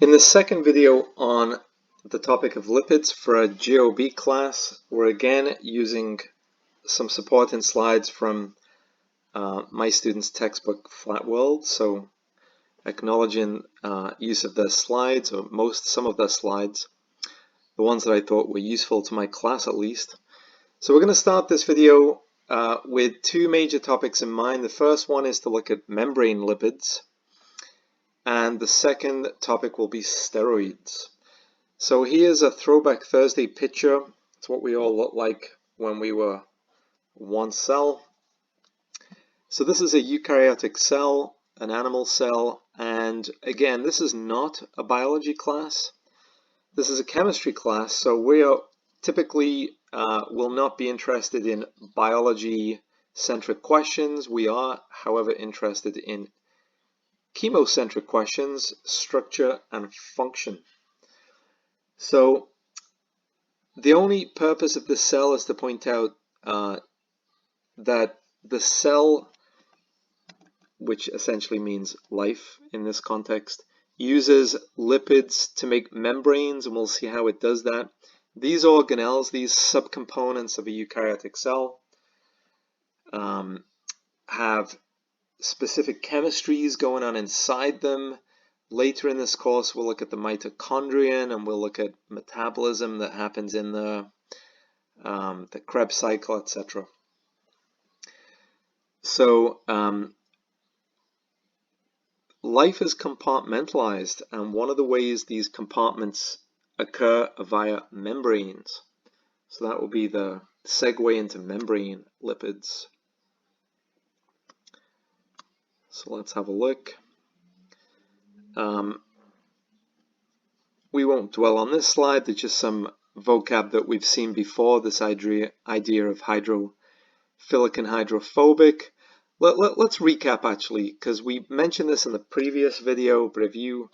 In the second video on the topic of lipids for a GOB class, we're again using some supporting slides from my students' textbook Flat World, so acknowledging use of their slides, or some of their slides, the ones that I thought were useful to my class at least. So we're going to start this video with two major topics in mind. The first one is to look at membrane lipids, and the second topic will be steroids. So here's a Throwback Thursday picture. It's what we all looked like when we were one cell. So this is a eukaryotic cell, an animal cell, and again, this is not a biology class. This is a chemistry class, so we are typically will not be interested in biology-centric questions. We are, however, interested in chemocentric questions, structure and function. So the only purpose of this cell is to point out that the cell, which essentially means life in this context, uses lipids to make membranes, and we'll see how it does that. These organelles, these subcomponents of a eukaryotic cell, have specific chemistries going on inside them. Later in this course, we'll look at the mitochondrion, and we'll look at metabolism that happens in the Krebs cycle, etc. So life is compartmentalized, and one of the ways these compartments occur via membranes. So that will be the segue into membrane lipids. So let's have a look. We won't dwell on this slide. There's just some vocab that we've seen before, this idea of hydrophilic and hydrophobic. Let's recap actually, because we mentioned this in the previous video, but if you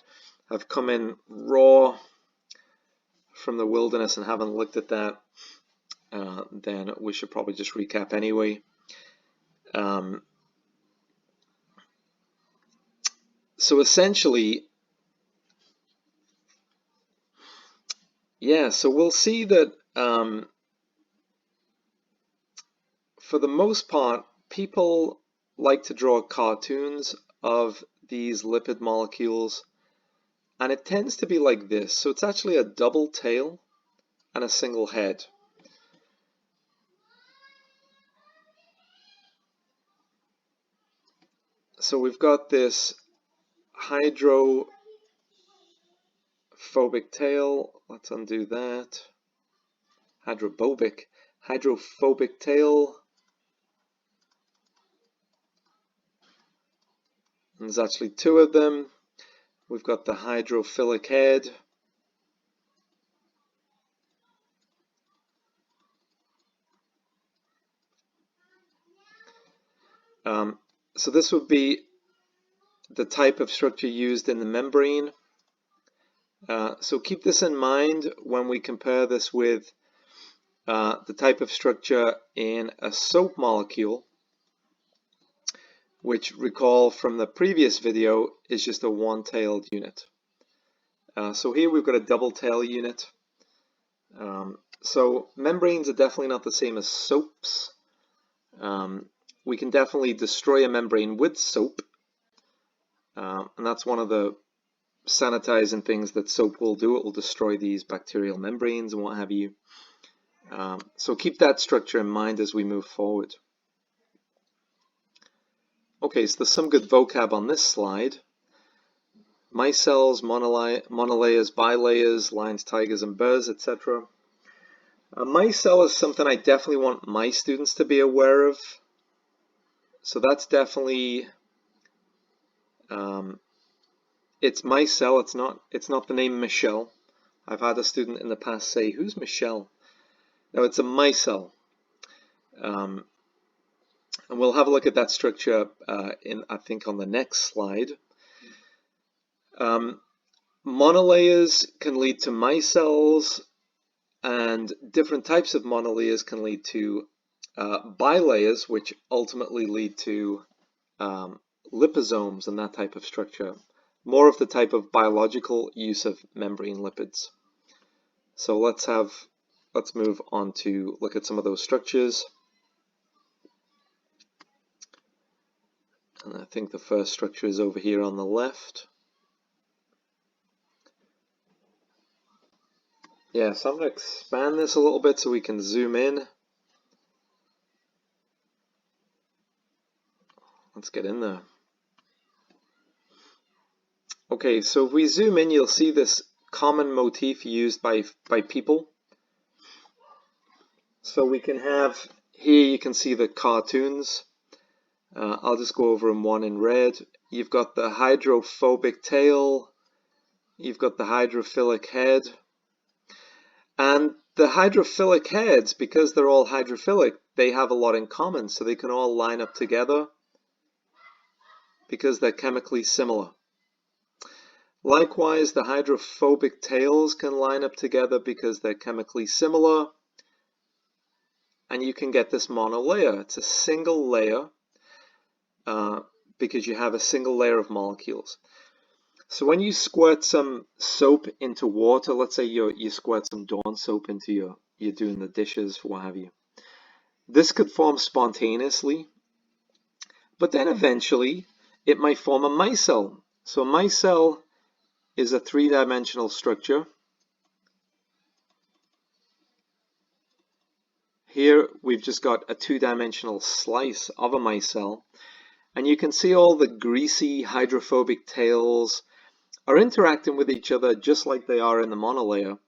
have come in raw from the wilderness and haven't looked at that, then we should probably just recap anyway. So essentially, so we'll see that for the most part, people like to draw cartoons of these lipid molecules, and it tends to be like this. So it's actually a double tail and a single head. So we've got this hydrophobic tail. Let's undo that. Hydrophobic tail. And there's actually two of them. We've got the hydrophilic head. So this would be the type of structure used in the membrane. So keep this in mind when we compare this with the type of structure in a soap molecule, which, recall from the previous video, is just a one-tailed unit. So here we've got a double tail unit. So membranes are definitely not the same as soaps. We can definitely destroy a membrane with soap, and that's one of the sanitizing things that soap will do. It will destroy these bacterial membranes and what have you. So keep that structure in mind as we move forward. Okay, so there's some good vocab on this slide. Micelles, monolayers, bilayers, lions, tigers, and bears, etc. A micelle is something I definitely want my students to be aware of. So that's definitely, it's Micelle, it's not the name Michelle. I've had a student in the past say, who's Michelle? No, it's a micelle. And we'll have a look at that structure I think on the next slide. Monolayers can lead to micelles, and different types of monolayers can lead to bilayers, which ultimately lead to liposomes and that type of structure. more of the type of biological use of membrane lipids. So let's move on to look at some of those structures. And I think the first structure is over here on the left. Yeah, so I'm going to expand this a little bit so we can zoom in. Let's get in there. Okay, so if we zoom in, you'll see this common motif used by people. So we can have, here you can see the cartoons. I'll just go over them one in red. You've got the hydrophobic tail, you've got the hydrophilic head, and the hydrophilic heads, because they're all hydrophilic, they have a lot in common, so they can all line up together because they're chemically similar. Likewise, the hydrophobic tails can line up together because they're chemically similar, and you can get this monolayer. It's a single layer because you have a single layer of molecules. So when you squirt some soap into water, let's say you squirt some Dawn soap into you're doing the dishes, what have you. This could form spontaneously, but then eventually it might form a micelle. So a micelle is a three-dimensional structure. Here we've just got a two-dimensional slice of a micelle, and you can see all the greasy hydrophobic tails are interacting with each other just like they are in the monolayer,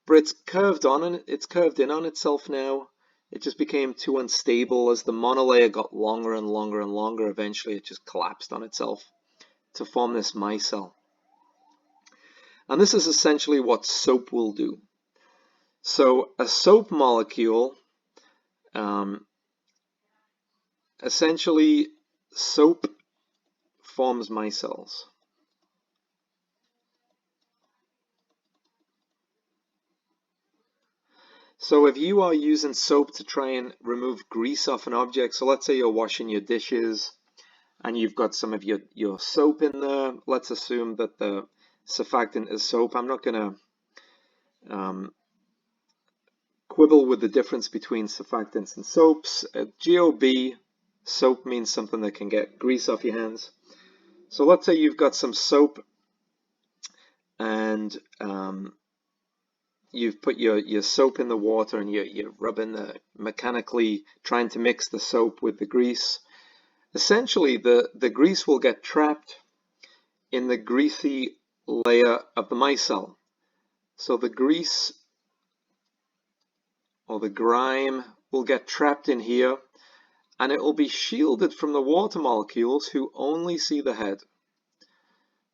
but it's curved in on itself now. It just became too unstable as the monolayer got longer and longer and longer. Eventually it just collapsed on itself to form this micelle. And this is essentially what soap will do. So a soap molecule, essentially soap forms micelles. So if you are using soap to try and remove grease off an object, so let's say you're washing your dishes and you've got some of your soap in there. Let's assume that the surfactant is soap. I'm not going to quibble with the difference between surfactants and soaps. GOB, soap means something that can get grease off your hands. So let's say you've got some soap and you've put your soap in the water and you're rubbing mechanically trying to mix the soap with the grease. Essentially, the grease will get trapped in the greasy layer of the micelle. So the grease or the grime will get trapped in here, and it will be shielded from the water molecules who only see the head.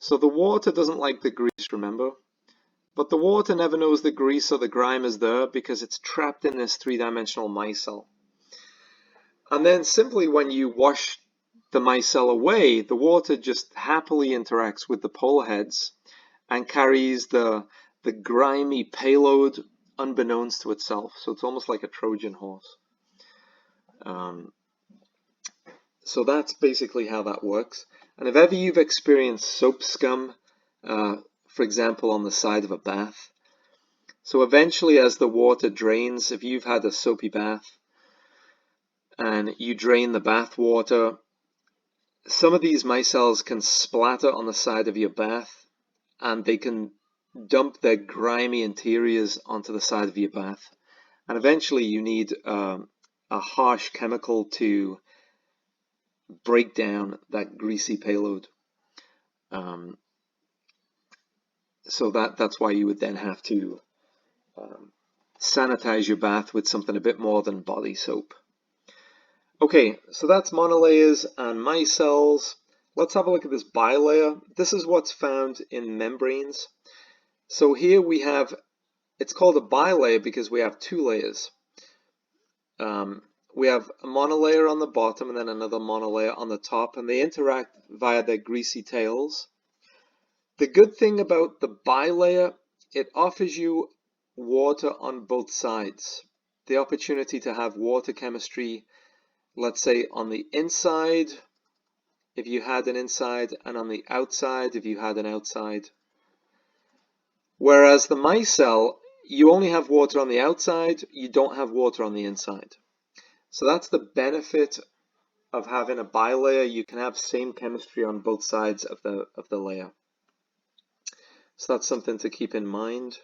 So the water doesn't like the grease, remember? But the water never knows the grease or the grime is there because it's trapped in this three-dimensional micelle. And then simply when you wash the micelle away, the water just happily interacts with the polar heads and carries the grimy payload unbeknownst to itself. So it's almost like a Trojan horse. So that's basically how that works. And if ever you've experienced soap scum, for example, on the side of a bath, so eventually as the water drains, if you've had a soapy bath and you drain the bath water, some of these micelles can splatter on the side of your bath and they can dump their grimy interiors onto the side of your bath. And eventually you need a harsh chemical to break down that greasy payload. So that's why you would then have to sanitize your bath with something a bit more than body soap. Okay, so that's monolayers and micelles. Let's have a look at this bilayer. This is what's found in membranes. So here we have, it's called a bilayer because we have two layers. We have a monolayer on the bottom and then another monolayer on the top, and they interact via their greasy tails. The good thing about the bilayer, it offers you water on both sides. The opportunity to have water chemistry, let's say on the inside if you had an inside, and on the outside if you had an outside. Whereas the micelle, you only have water on the outside, you don't have water on the inside. So that's the benefit of having a bilayer. You can have same chemistry on both sides of the layer. So that's something to keep in mind.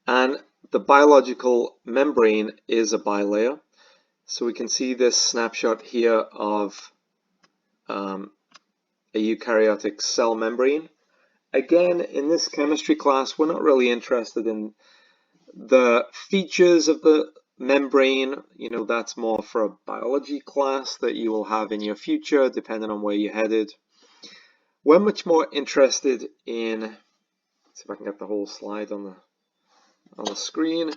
And the biological membrane is a bilayer. So we can see this snapshot here of a eukaryotic cell membrane. Again, in this chemistry class, we're not really interested in the features of the membrane. You know, that's more for a biology class that you will have in your future, depending on where you're headed. We're much more interested in, let's see if I can get the whole slide on the screen.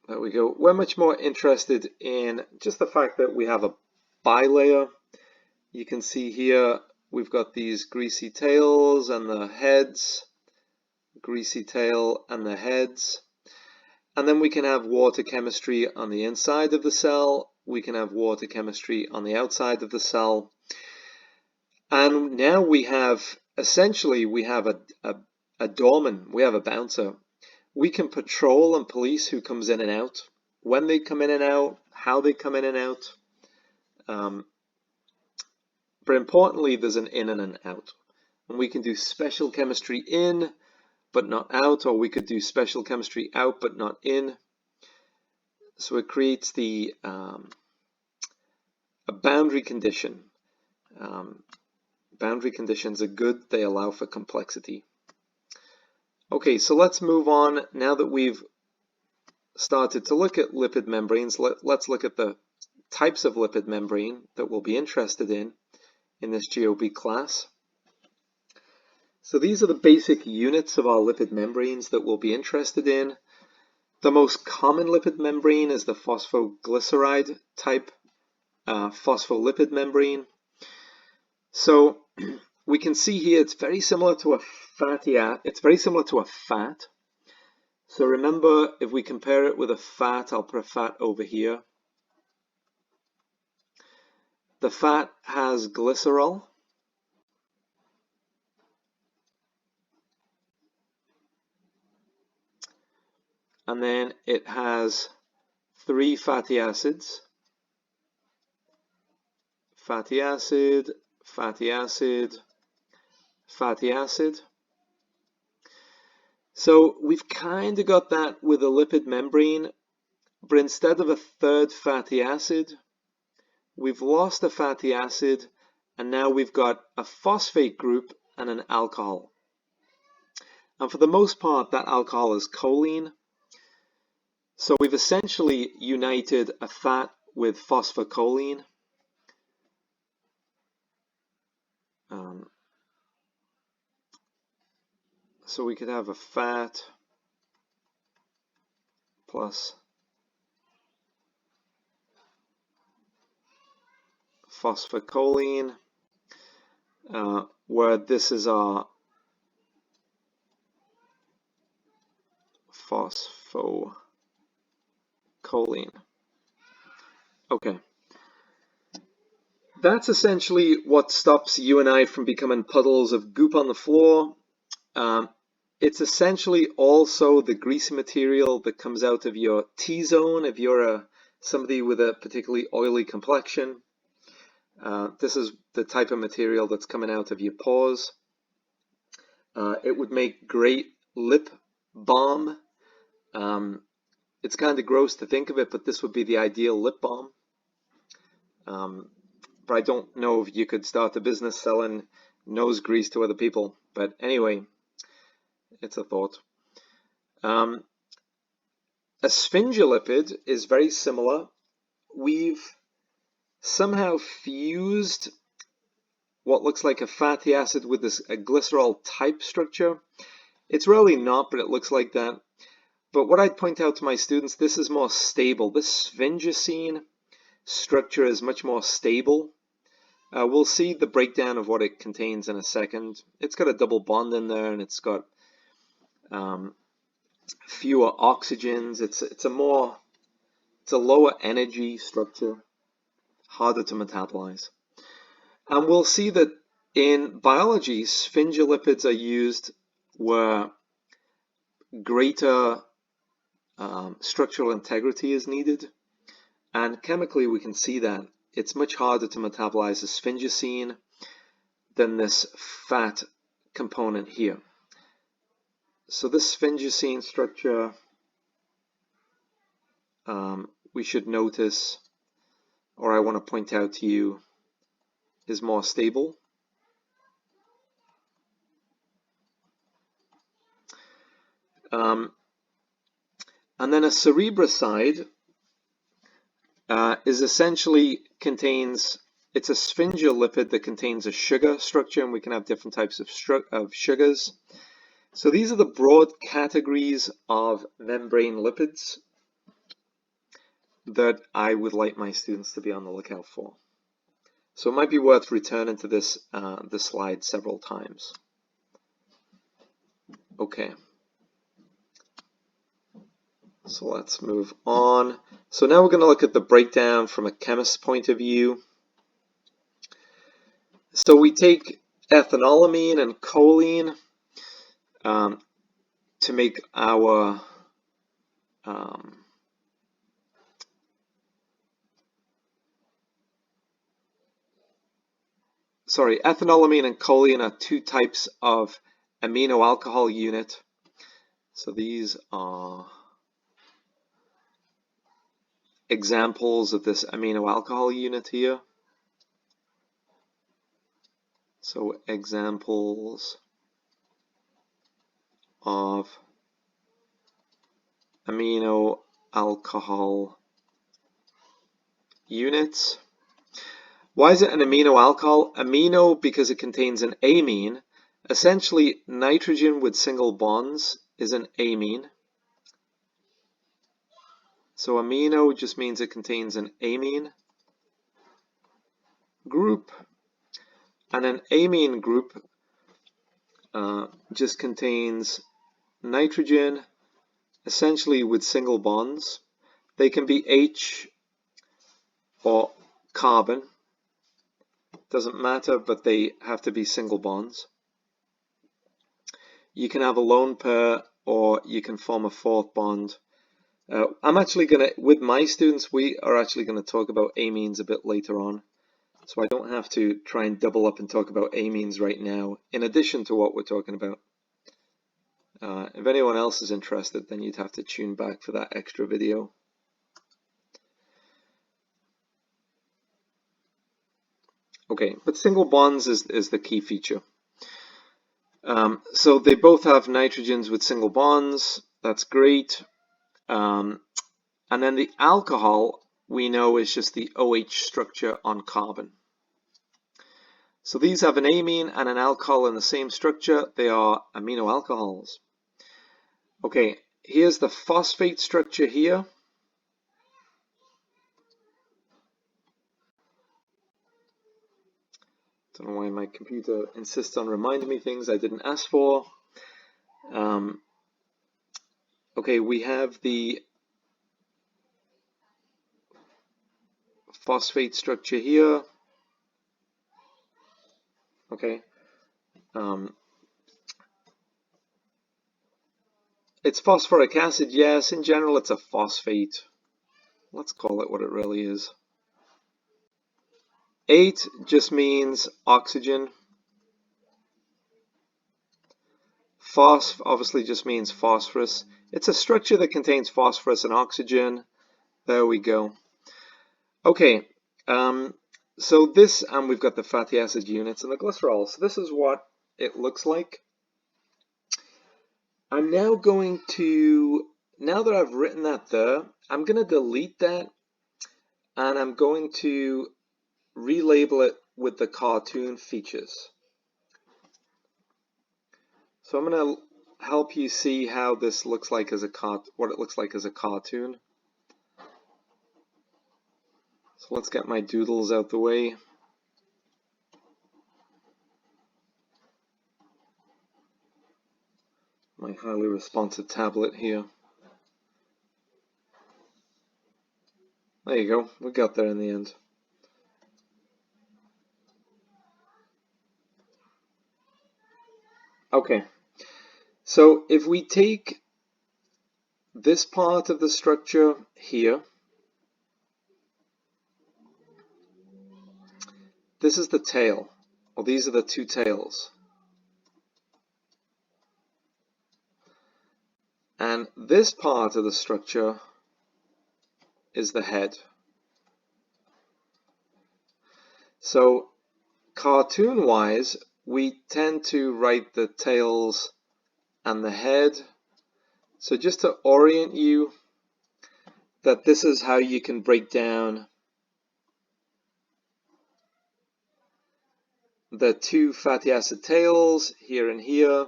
There we go. We're much more interested in just the fact that we have a bilayer. You can see here we've got these greasy tails and the heads, greasy tail and the heads. And then we can have water chemistry on the inside of the cell. We can have water chemistry on the outside of the cell. And now we have, essentially, we have a doorman, we have a bouncer. We can patrol and police who comes in and out, when they come in and out, how they come in and out. But importantly, there's an in and an out. And we can do special chemistry in, but not out, or we could do special chemistry out, but not in. So it creates a boundary condition. Boundary conditions are good, they allow for complexity. Okay, so let's move on. Now that we've started to look at lipid membranes, let's look at the types of lipid membrane that we'll be interested in this GOB class. So these are the basic units of our lipid membranes that we'll be interested in. The most common lipid membrane is the phosphoglyceride type phospholipid membrane. So we can see here it's very similar to a fat. So remember, if we compare it with a fat, I'll put a fat over here. The fat has glycerol. And then it has 3 fatty acids. Fatty acid, fatty acid, fatty acid. So we've kind of got that with a lipid membrane, but instead of a third fatty acid, we've lost a fatty acid, and now we've got a phosphate group and an alcohol. And for the most part, that alcohol is choline. So we've essentially united a fat with phosphocholine. So we could have a fat plus phosphocholine, where this is our phosphocholine. Okay. That's essentially what stops you and I from becoming puddles of goop on the floor. It's essentially also the greasy material that comes out of your T-zone if you're somebody with a particularly oily complexion. This is the type of material that's coming out of your pores. It would make great lip balm. It's kind of gross to think of it, but this would be the ideal lip balm. But I don't know if you could start a business selling nose grease to other people. But anyway, it's a thought. A sphingolipid is very similar. We've somehow fused what looks like a fatty acid with a glycerol type structure. It's really not, but it looks like that. But what I'd point out to my students, this is more stable. This sphingosine structure is much more stable. We'll see the breakdown of what it contains in a second. It's got a double bond in there, and it's got fewer oxygens. It's a lower energy structure, harder to metabolize. And we'll see that in biology, sphingolipids are used where greater structural integrity is needed. And chemically, we can see that it's much harder to metabolize a sphingosine than this fat component here. So this sphingosine structure, we should notice, or I want to point out to you, is more stable. And then a cerebroside is essentially it's a sphingolipid that contains a sugar structure, and we can have different types of sugars. So these are the broad categories of membrane lipids that I would like my students to be on the lookout for. So it might be worth returning to this slide several times. Okay. So let's move on. So now we're going to look at the breakdown from a chemist's point of view. So we take ethanolamine and choline to make our ethanolamine and choline are two types of amino alcohol unit. So these are examples of this amino alcohol unit here. So examples of amino alcohol units. Why is it an amino alcohol? Amino because it contains an amine. Essentially, nitrogen with single bonds is an amine. So amino just means it contains an amine group. And an amine group just contains nitrogen, essentially with single bonds. They can be H or carbon. Doesn't matter, but they have to be single bonds. You can have a lone pair, or you can form a fourth bond. I'm actually going to, with my students, we are actually going to talk about amines a bit later on. So I don't have to try and double up and talk about amines right now, in addition to what we're talking about. If anyone else is interested, then you'd have to tune back for that extra video. Okay, but single bonds is the key feature. So they both have nitrogens with single bonds. That's great. And then the alcohol, we know, is just the OH structure on carbon. So these have an amine and an alcohol in the same structure. They are amino alcohols. Okay, here's the phosphate structure here. Don't know why my computer insists on reminding me things I didn't ask for. Okay, we have the phosphate structure here. Okay. It's phosphoric acid, yes. In general, it's a phosphate. Let's call it what it really is. 8 just means oxygen. Phos obviously just means phosphorus. It's a structure that contains phosphorus and oxygen. There we go. Okay, so this, and we've got the fatty acid units and the glycerol. So this is what it looks like. I'm now going to, now that I've written that there, I'm going to delete that, and I'm going to relabel it with the cartoon features. So I'm going to help you see how this looks like as what it looks like as a cartoon. So let's get my doodles out the way. my highly responsive tablet here. There you go, we got there in the end. Okay, so if we take this part of the structure here, this is the tail, or these are the two tails. And this part of the structure is the head. So cartoon-wise, we tend to write the tails and the head. So just to orient you that this is how you can break down the two fatty acid tails here and here,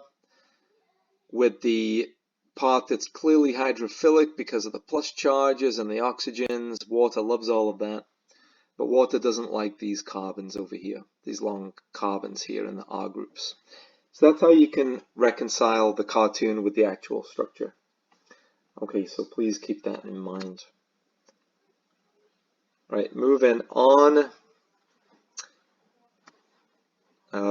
with the part that's clearly hydrophilic because of the plus charges and the oxygens. Water loves all of that, but water doesn't like these carbons over here, these long carbons here in the R groups. So that's how you can reconcile the cartoon with the actual structure. Okay, so please keep that in mind. Right, moving on.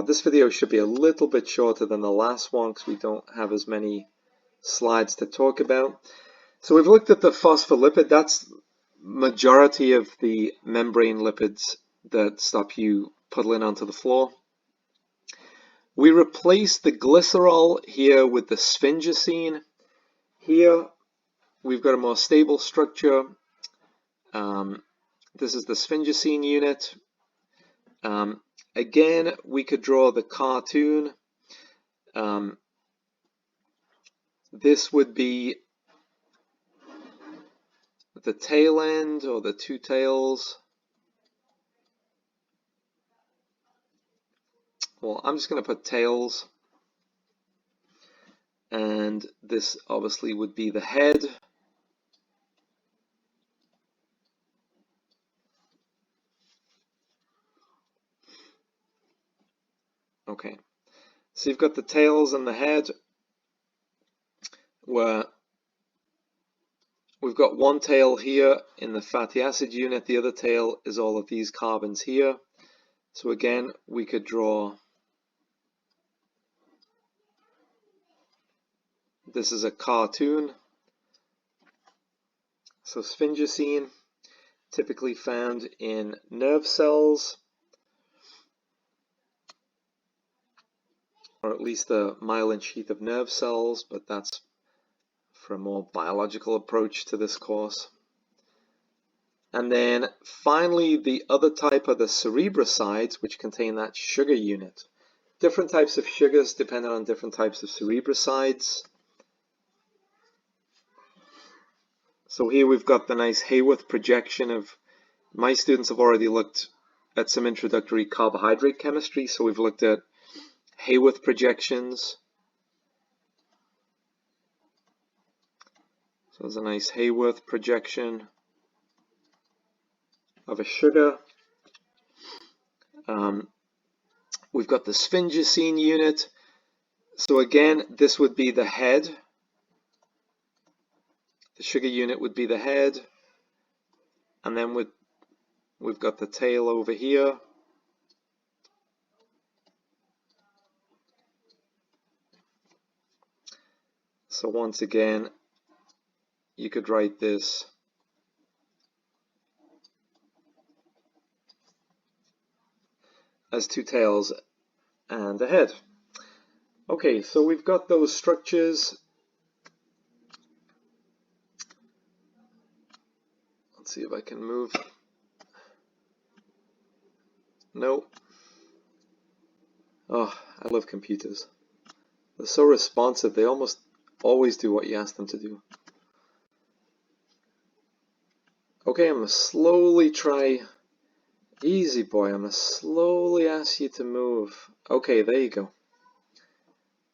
This video should be a little bit shorter than the last one because we don't have as many slides to talk about. So we've looked at the phospholipid. That's majority of the membrane lipids that stop you puddling onto the floor. We replace the glycerol here with the sphingosine. Here we've got a more stable structure. This is the sphingosine unit. Again, we could draw the cartoon. This would be the tail end, or the two tails. Well, I'm just going to put tails. And this obviously would be the head. Okay, so you've got the tails and the head, where we've got one tail here in the fatty acid unit, the other tail is all of these carbons here. So again, we could draw, this is a cartoon. So sphingosine, typically found in nerve cells, or at least the myelin sheath of nerve cells, but that's for a more biological approach to this course. And then finally, the other type are the cerebrosides, which contain that sugar unit. Different types of sugars depending on different types of cerebrosides. So here we've got the nice Haworth projection of, my students have already looked at some introductory carbohydrate chemistry, so we've looked at Haworth projections. So there's a nice Haworth projection of a sugar. We've got the sphingosine unit. So again, this would be the head. The sugar unit would be the head. And then we've got the tail over here. So once again, you could write this as two tails and a head. Okay, so we've got those structures. Let's see if I can move. No. Oh, I love computers. They're so responsive, they almost always do what you ask them to do. Okay, I'm going to slowly try. Easy boy, I'm going to slowly ask you to move. Okay, there you go.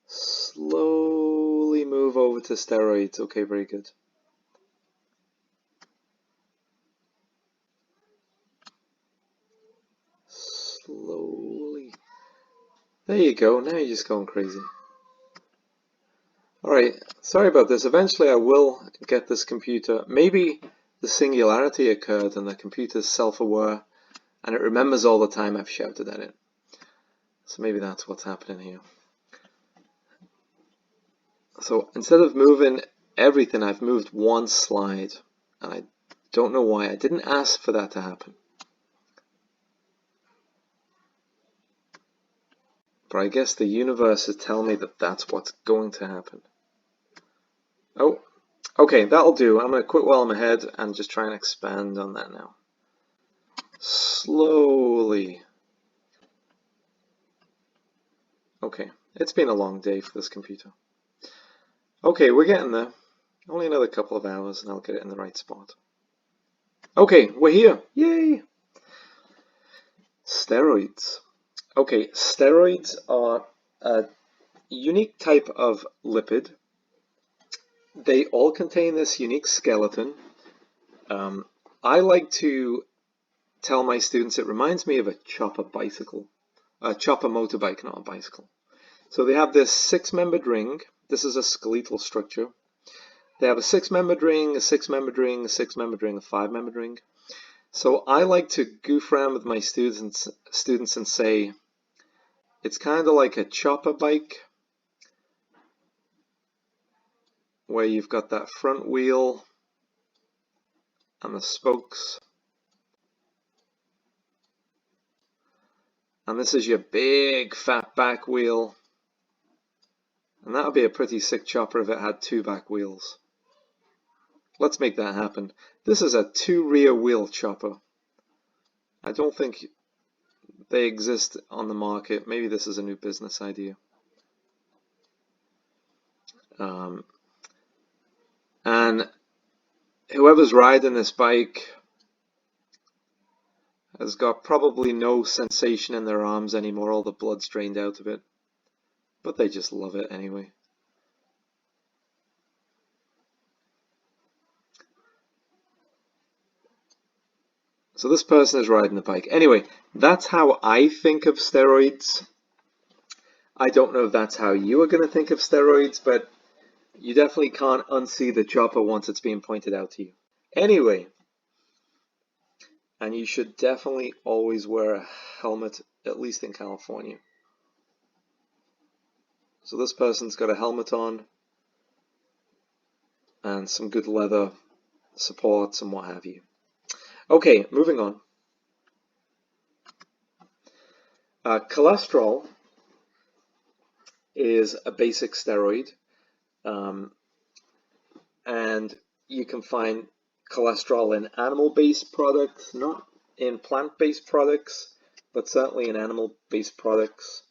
Slowly move over to steroids. Okay, very good. Slowly. There you go, now you're just going crazy. Alright, sorry about this. Eventually I will get this computer. Maybe the singularity occurred and the computer's self-aware and it remembers all the time I've shouted at it. So maybe that's what's happening here. So instead of moving everything, I've moved one slide. And I don't know why. I didn't ask for that to happen. But I guess the universe is telling me that that's what's going to happen. Oh, okay, that'll do. I'm going to quit while I'm ahead and just try and expand on that now. Slowly. Okay, it's been a long day for this computer. Okay, we're getting there. Only another couple of hours and I'll get it in the right spot. Okay, we're here. Yay! Steroids. Okay, steroids are a unique type of lipid. They all contain this unique skeleton. I like to tell my students it reminds me of a chopper bicycle. A chopper motorbike, not a bicycle. So they have this 6-membered ring. This is a skeletal structure. They have a 6-membered ring, a 6-membered ring, a 6-membered ring, a 5-membered ring. So I like to goof around with my students and say, it's kind of like a chopper bike, where you've got that front wheel and the spokes. And this is your big fat back wheel. And that would be a pretty sick chopper if it had 2 back wheels. Let's make that happen. This is a 2 rear wheel chopper. I don't think they exist on the market. Maybe this is a new business idea. And whoever's riding this bike has got probably no sensation in their arms anymore. All the blood's drained out of it. But they just love it anyway. So this person is riding the bike. Anyway, that's how I think of steroids. I don't know if that's how you are going to think of steroids, but you definitely can't unsee the chopper once it's being pointed out to you. Anyway, and you should definitely always wear a helmet, at least in California. So this person's got a helmet on and some good leather supports and what have you. Okay, moving on. Cholesterol is a basic steroid, and you can find cholesterol in animal-based products, not in plant-based products, but certainly in animal-based products.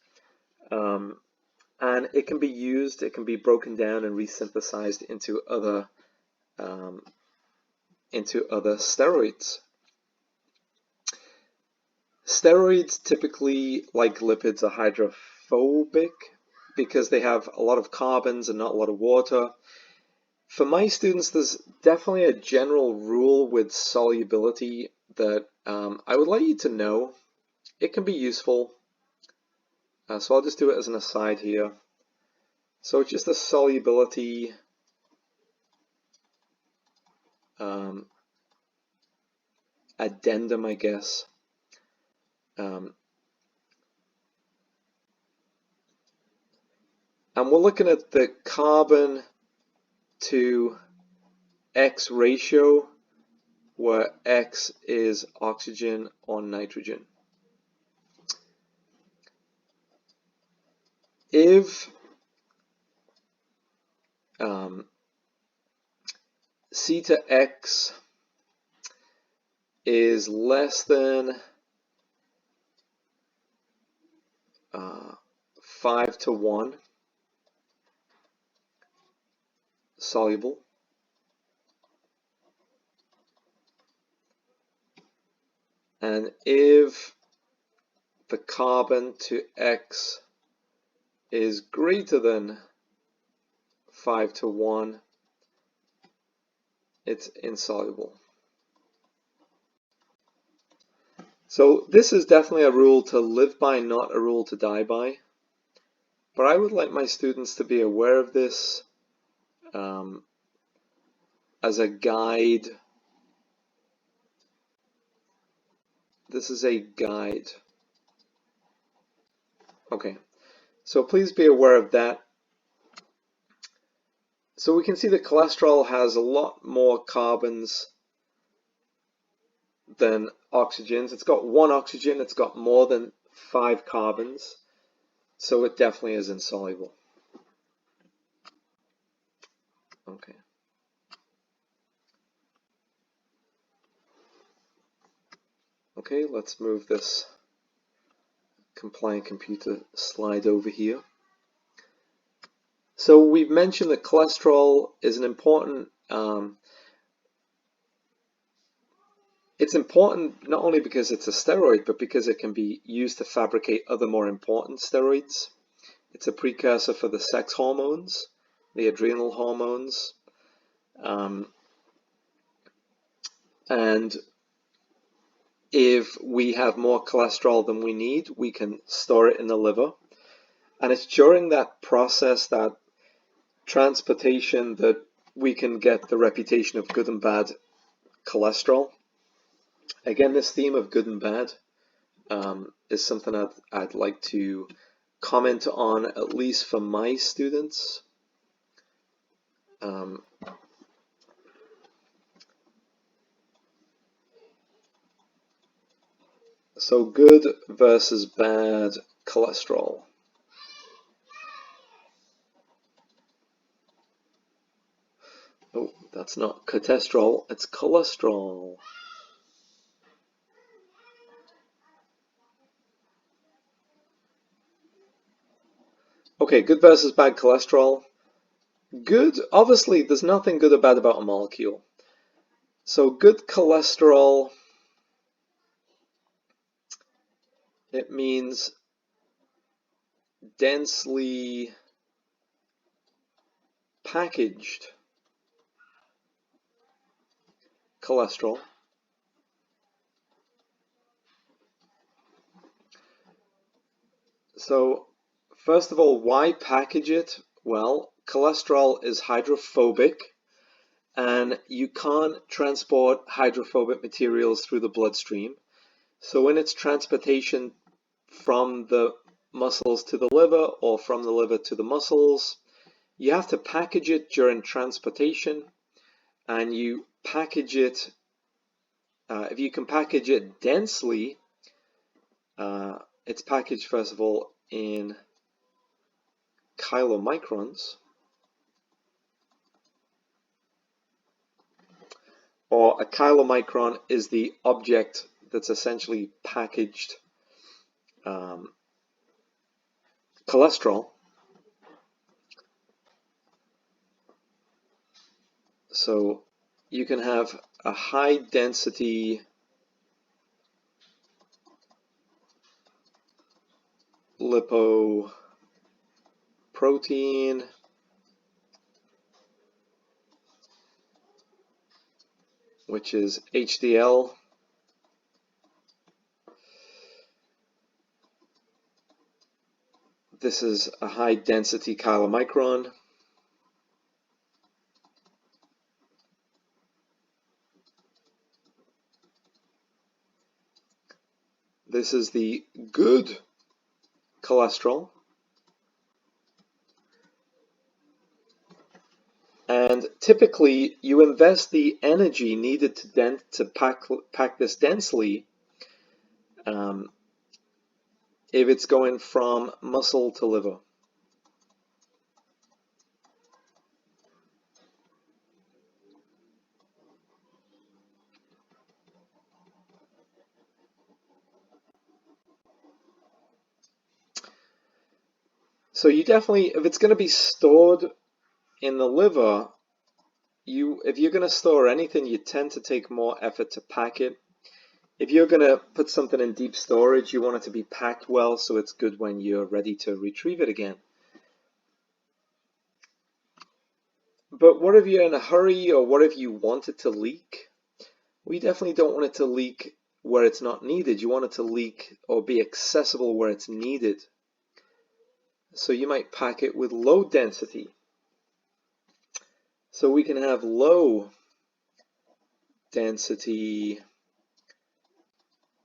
And it can be used, it can be broken down and resynthesized into other steroids. Steroids typically, like lipids, are hydrophobic because they have a lot of carbons and not a lot of water. For my students, there's definitely a general rule with solubility that I would like you to know. It can be useful. So I'll just do it as an aside here. So it's just a solubility addendum, I guess. And we're looking at the carbon to X ratio, where X is oxygen or nitrogen. If C to X is less than 5 to 1 soluble, and if the carbon to X is greater than 5 to 1, it's insoluble. So this is definitely a rule to live by, not a rule to die by. But I would like my students to be aware of this as a guide. This is a guide. Okay, so please be aware of that. So we can see that cholesterol has a lot more carbons than oxygens. It's got 1 oxygen, it's got more than 5 carbons, so it definitely is insoluble. Okay. Okay, let's move this compliant computer slide over here. So we've mentioned that cholesterol is an important, it's important not only because it's a steroid, but because it can be used to fabricate other more important steroids. It's a precursor for the sex hormones, the adrenal hormones, and if we have more cholesterol than we need, we can store it in the liver. And it's during that process, that transportation, that we can get the reputation of good and bad cholesterol. Again, this theme of good and bad is something I'd like to comment on, at least for my students. So good versus bad cholesterol. Oh, that's not cholesterol, it's cholesterol. Okay, good versus bad cholesterol. Good, obviously, there's nothing good or bad about a molecule. So good cholesterol, it means densely packaged cholesterol. So first of all, why package it? Well, cholesterol is hydrophobic, and you can't transport hydrophobic materials through the bloodstream. So in its transportation from the muscles to the liver, or from the liver to the muscles, you have to package it during transportation, and you package it, if you can package it densely, it's packaged first of all in kilomicrons, or a kilomicron is the object that's essentially packaged cholesterol. So you can have a high density lipoprotein which is HDL. This is a high density kilomicron. This is the good cholesterol. And typically you invest the energy needed to pack this densely if it's going from muscle to liver. So you definitely, if it's going to be stored in the liver, if you're going to store anything, you tend to take more effort to pack it. If you're going to put something in deep storage, you want it to be packed well so it's good when you're ready to retrieve it again. But what if you're in a hurry, or what if you want it to leak? We definitely don't want it to leak where it's not needed. You want it to leak or be accessible where it's needed. So you might pack it with low density. So we can have low density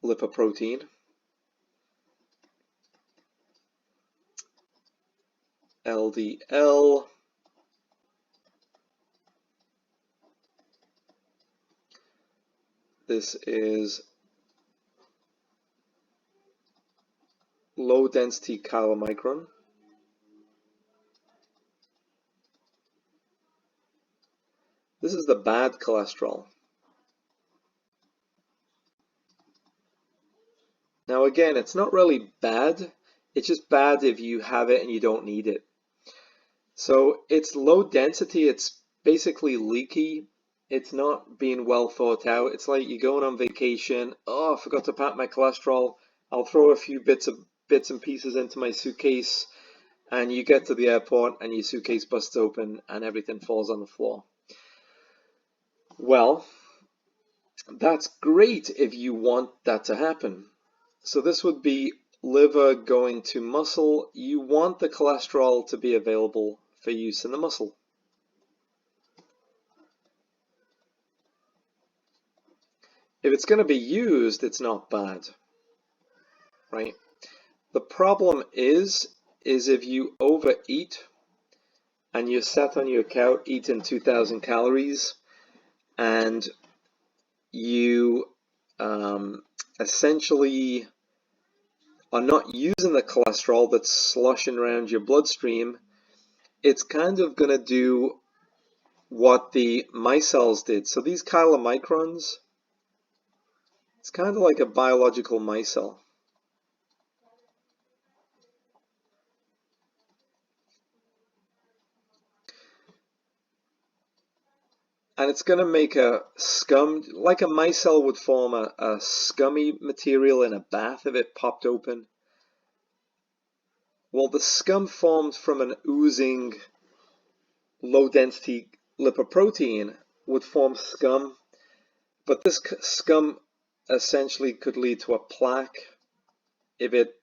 lipoprotein, LDL, this is low density chylomicron. This is the bad cholesterol. Now again, it's not really bad, it's just bad if you have it and you don't need it. So it's low density, it's basically leaky, it's not being well thought out. It's like you're going on vacation, oh, I forgot to pack my cholesterol, I'll throw a few bits and pieces into my suitcase, and you get to the airport and your suitcase busts open and everything falls on the floor. Well, that's great if you want that to happen. So this would be liver going to muscle. You want the cholesterol to be available for use in the muscle. If it's going to be used, it's not bad, right? The problem is if you overeat and you're sat on your couch eating 2,000 calories and you essentially are not using the cholesterol that's sloshing around your bloodstream, it's kind of going to do what the micelles did. So these chylomicrons, it's kind of like a biological micelle. And it's going to make a scum, like a micelle would form a scummy material in a bath if it popped open. Well, the scum formed from an oozing low-density lipoprotein would form scum, but this scum essentially could lead to a plaque if it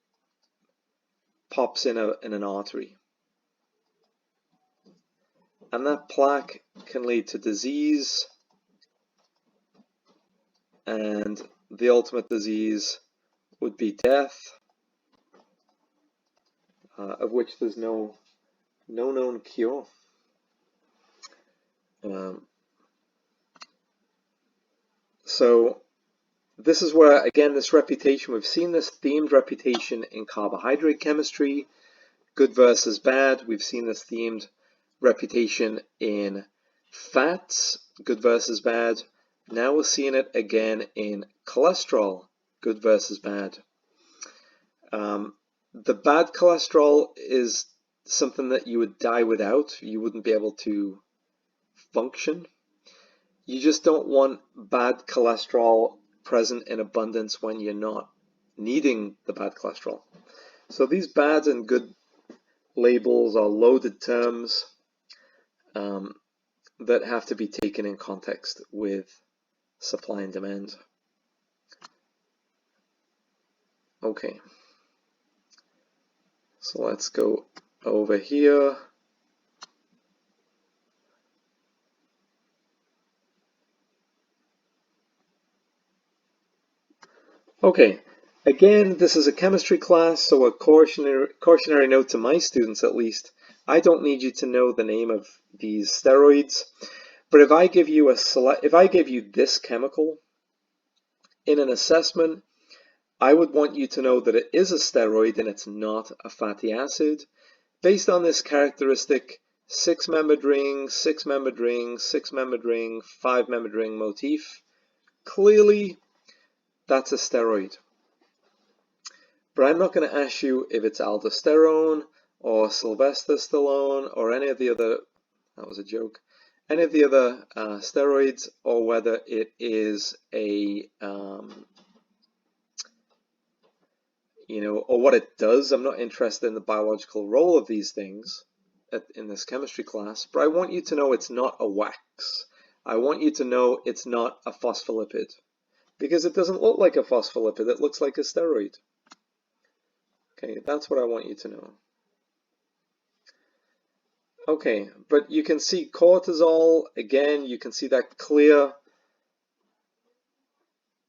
pops in an artery. And that plaque can lead to disease, and the ultimate disease would be death, of which there's no known cure. So this is where, again, this reputation, we've seen this themed reputation in carbohydrate chemistry, good versus bad. We've seen this themed reputation in fats, good versus bad. Now we're seeing it again in cholesterol, good versus bad. The bad cholesterol is something that you would die without. You wouldn't be able to function. You just don't want bad cholesterol present in abundance when you're not needing the bad cholesterol. So these bad and good labels are loaded terms that have to be taken in context with supply and demand. Okay, so let's go over here. Okay, again, this is a chemistry class, so a cautionary note to my students at least. I don't need you to know the name of these steroids, but if I give you this chemical in an assessment, I would want you to know that it is a steroid and it's not a fatty acid, based on this characteristic 6-membered ring, 6-membered ring, 6-membered ring, 5-membered ring motif. Clearly, that's a steroid. But I'm not going to ask you if it's aldosterone or sylvester-stallone or any of the other, that was a joke, any of the other steroids, or whether it is a, or what it does. I'm not interested in the biological role of these things in this chemistry class, but I want you to know it's not a wax. I want you to know it's not a phospholipid, because it doesn't look like a phospholipid, it looks like a steroid. Okay, that's what I want you to know. Okay, but you can see cortisol, again, you can see that clear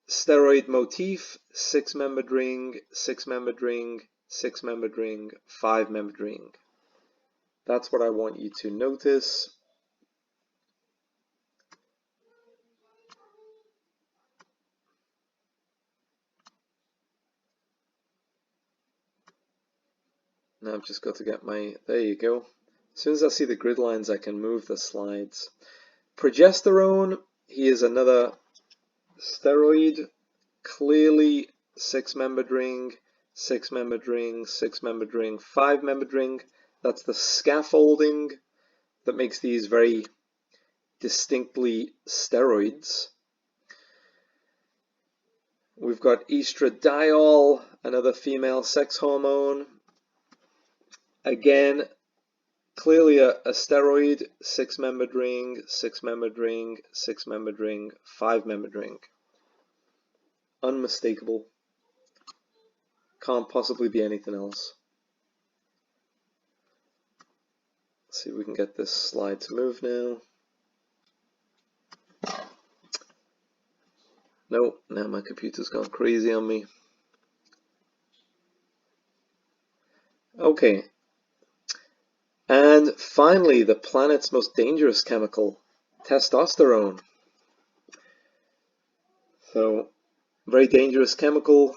steroid motif, 6-membered ring, 6-membered ring, 6-membered ring, 5-membered ring. That's what I want you to notice. Now I've just got to get my, there you go. As soon as I see the grid lines, I can move the slides. Progesterone, here's another steroid, clearly 6-membered ring, 6-membered ring, 6-membered ring, 5-membered ring. That's the scaffolding that makes these very distinctly steroids. We've got estradiol, another female sex hormone. Again, clearly a steroid, 6-membered ring, 6-membered ring, 6-membered ring, 5-membered ring. Unmistakable. Can't possibly be anything else. Let's see if we can get this slide to move now. Nope, now my computer's gone crazy on me. Okay. And finally, the planet's most dangerous chemical, testosterone. So, very dangerous chemical.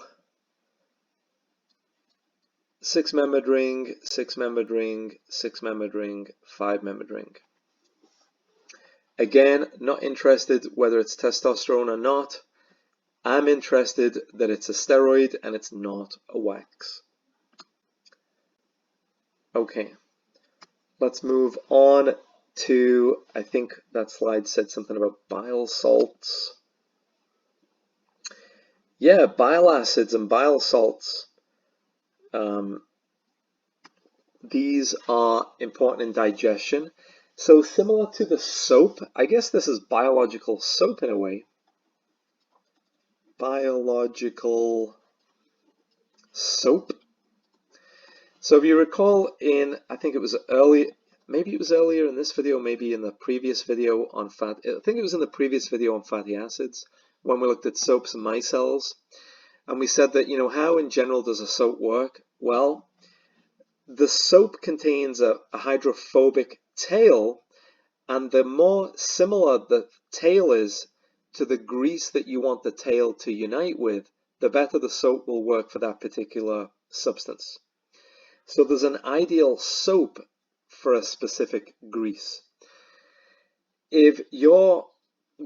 6-membered ring, 6-membered ring, 6-membered ring, 5-membered ring. Again, not interested whether it's testosterone or not. I'm interested that it's a steroid and it's not a wax. Okay, let's move on to, I think that slide said something about bile salts. Yeah, bile acids and bile salts. These are important in digestion. So similar to the soap, I guess this is biological soap in a way. Biological soap. So if you recall in, I think it was maybe it was earlier in this video, maybe in the previous video on I think it was in the previous video on fatty acids when we looked at soaps and micelles. And we said that, how in general does a soap work? Well, the soap contains a hydrophobic tail, and the more similar the tail is to the grease that you want the tail to unite with, the better the soap will work for that particular substance. So there's an ideal soap for a specific grease. If your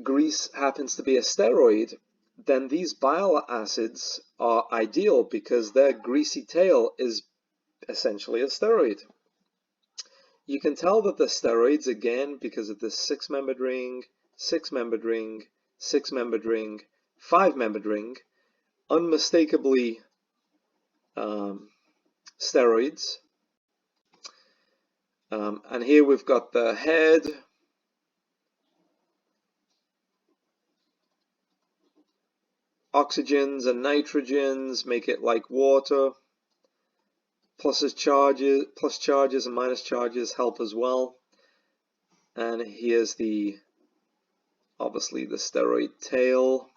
grease happens to be a steroid, then these bile acids are ideal because their greasy tail is essentially a steroid. You can tell that the steroids, again, because of this 6-membered ring, 6-membered ring, 6-membered ring, 5-membered ring, unmistakably steroids. And here we've got the head, oxygens and nitrogens make it like water. Plus charges and minus charges help as well. And here's obviously the steroid tail.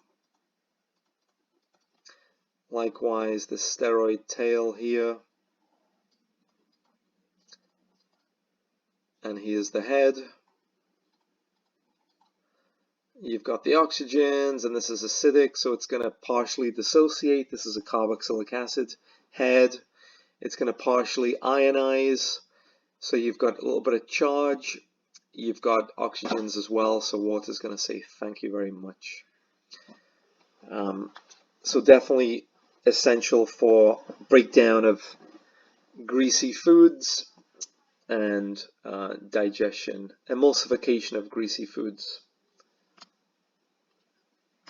Likewise, the steroid tail here. And here's the head. You've got the oxygens, and this is acidic, so it's going to partially dissociate. This is a carboxylic acid head. It's going to partially ionize, so you've got a little bit of charge. You've got oxygens as well, so water's going to say thank you very much. So definitely essential for breakdown of greasy foods and digestion, emulsification of greasy foods.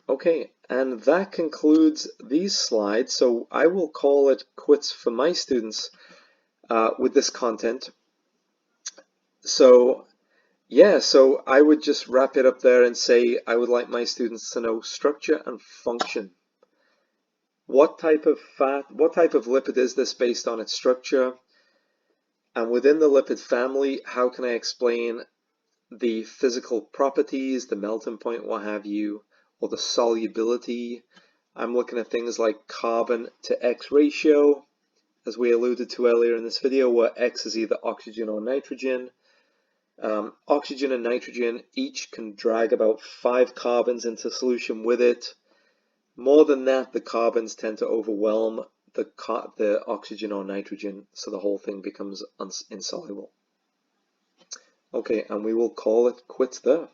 Okay, and that concludes these slides. So I will call it quits for my students with this content. So yeah, so I would just wrap it up there and say I would like my students to know structure and function. What type of lipid is this based on its structure? And within the lipid family, how can I explain the physical properties, the melting point, what have you, or the solubility? I'm looking at things like carbon to X ratio, as we alluded to earlier in this video, where X is either oxygen or nitrogen. Oxygen and nitrogen each can drag about 5 carbons into solution with it. More than that, the carbons tend to overwhelm the oxygen or nitrogen, so the whole thing becomes insoluble. Okay, and we will call it quits there.